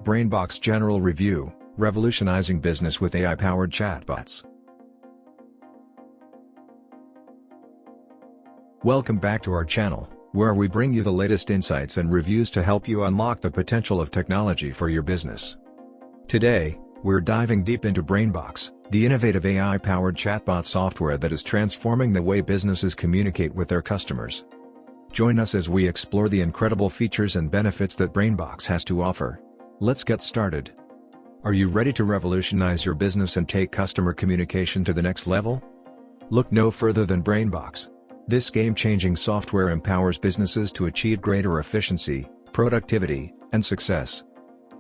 BrainBox General Review, Revolutionizing Business with AI-Powered Chatbots. Welcome back to our channel, where we bring you the latest insights and reviews to help you unlock the potential of technology for your business. Today, we're diving deep into BrainBox, the innovative AI-powered chatbot software that is transforming the way businesses communicate with their customers. Join us as we explore the incredible features and benefits that BrainBox has to offer. Let's get started. Are you ready to revolutionize your business and take customer communication to the next level? Look no further than BrainBox. This game-changing software empowers businesses to achieve greater efficiency, productivity, and success.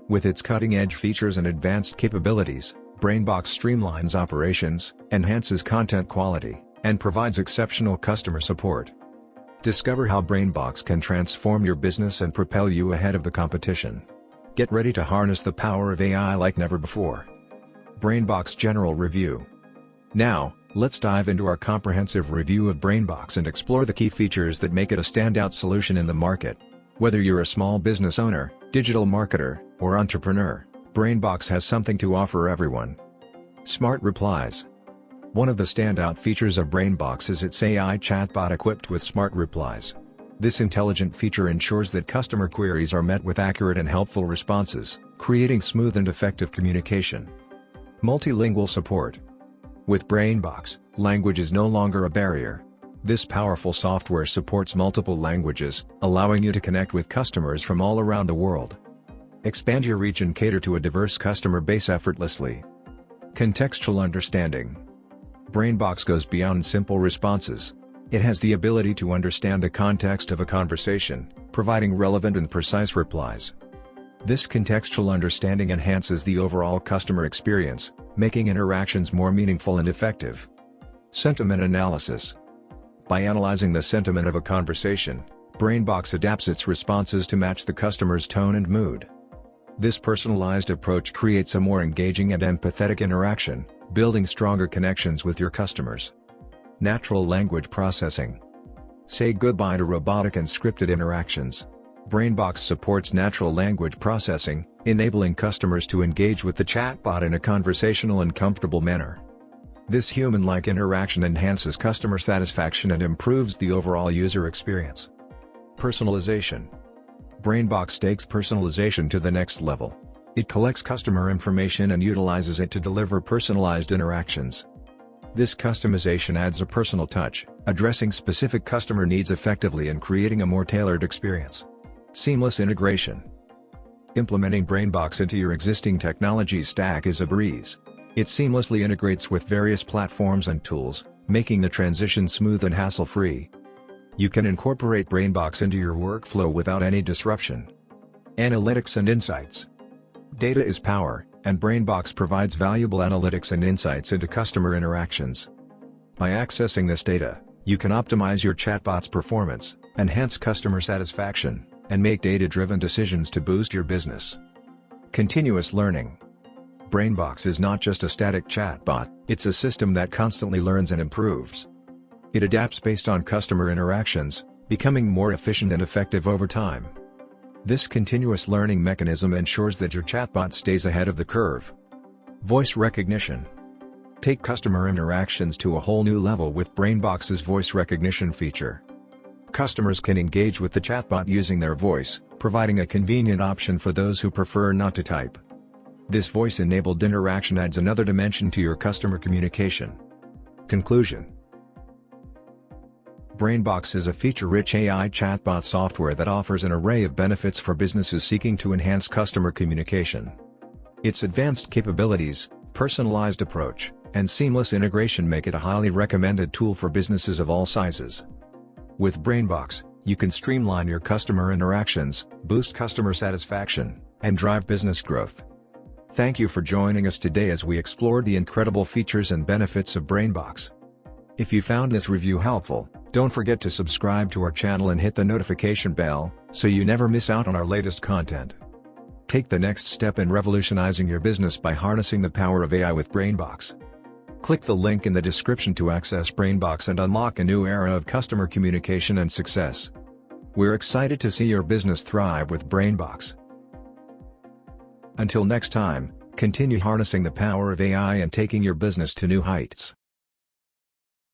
With its cutting-edge features and advanced capabilities, BrainBox streamlines operations, enhances content quality, and provides exceptional customer support. Discover how BrainBox can transform your business and propel you ahead of the competition. Get ready to harness the power of AI like never before. BrainBox General Review. Now, let's dive into our comprehensive review of BrainBox and explore the key features that make it a standout solution in the market. Whether you're a small business owner, digital marketer, or entrepreneur, BrainBox has something to offer everyone. Smart replies. One of the standout features of BrainBox is its AI chatbot equipped with smart replies. This intelligent feature ensures that customer queries are met with accurate and helpful responses, creating smooth and effective communication. Multilingual support. With BrainBox, language is no longer a barrier. This powerful software supports multiple languages, allowing you to connect with customers from all around the world. Expand your reach and cater to a diverse customer base effortlessly. Contextual understanding. BrainBox goes beyond simple responses. It has the ability to understand the context of a conversation, providing relevant and precise replies. This contextual understanding enhances the overall customer experience, making interactions more meaningful and effective. Sentiment analysis. By analyzing the sentiment of a conversation, BrainBox adapts its responses to match the customer's tone and mood. This personalized approach creates a more engaging and empathetic interaction, building stronger connections with your customers. Natural language processing. Say goodbye to robotic and scripted interactions. BrainBox supports natural language processing, enabling customers to engage with the chatbot in a conversational and comfortable manner. This human-like interaction enhances customer satisfaction and improves the overall user experience. Personalization. BrainBox takes personalization to the next level. It collects customer information and utilizes it to deliver personalized interactions. This customization adds a personal touch, addressing specific customer needs effectively and creating a more tailored experience. Seamless integration. Implementing BrainBox into your existing technology stack is a breeze. It seamlessly integrates with various platforms and tools, making the transition smooth and hassle-free. You can incorporate BrainBox into your workflow without any disruption. Analytics and insights. Data is power, and BrainBox provides valuable analytics and insights into customer interactions. By accessing this data, you can optimize your chatbot's performance, enhance customer satisfaction, and make data-driven decisions to boost your business. Continuous learning. BrainBox is not just a static chatbot, it's a system that constantly learns and improves. It adapts based on customer interactions, becoming more efficient and effective over time. This continuous learning mechanism ensures that your chatbot stays ahead of the curve. Voice recognition. Take customer interactions to a whole new level with BrainBox's voice recognition feature. Customers can engage with the chatbot using their voice, providing a convenient option for those who prefer not to type. This voice-enabled interaction adds another dimension to your customer communication. Conclusion. BrainBox is a feature-rich AI chatbot software that offers an array of benefits for businesses seeking to enhance customer communication. Its advanced capabilities, personalized approach, and seamless integration make it a highly recommended tool for businesses of all sizes. With BrainBox, you can streamline your customer interactions, boost customer satisfaction, and drive business growth. Thank you for joining us today as we explored the incredible features and benefits of BrainBox. If you found this review helpful, don't forget to subscribe to our channel and hit the notification bell, so you never miss out on our latest content. Take the next step in revolutionizing your business by harnessing the power of AI with BrainBox. Click the link in the description to access BrainBox and unlock a new era of customer communication and success. We're excited to see your business thrive with BrainBox. Until next time, continue harnessing the power of AI and taking your business to new heights.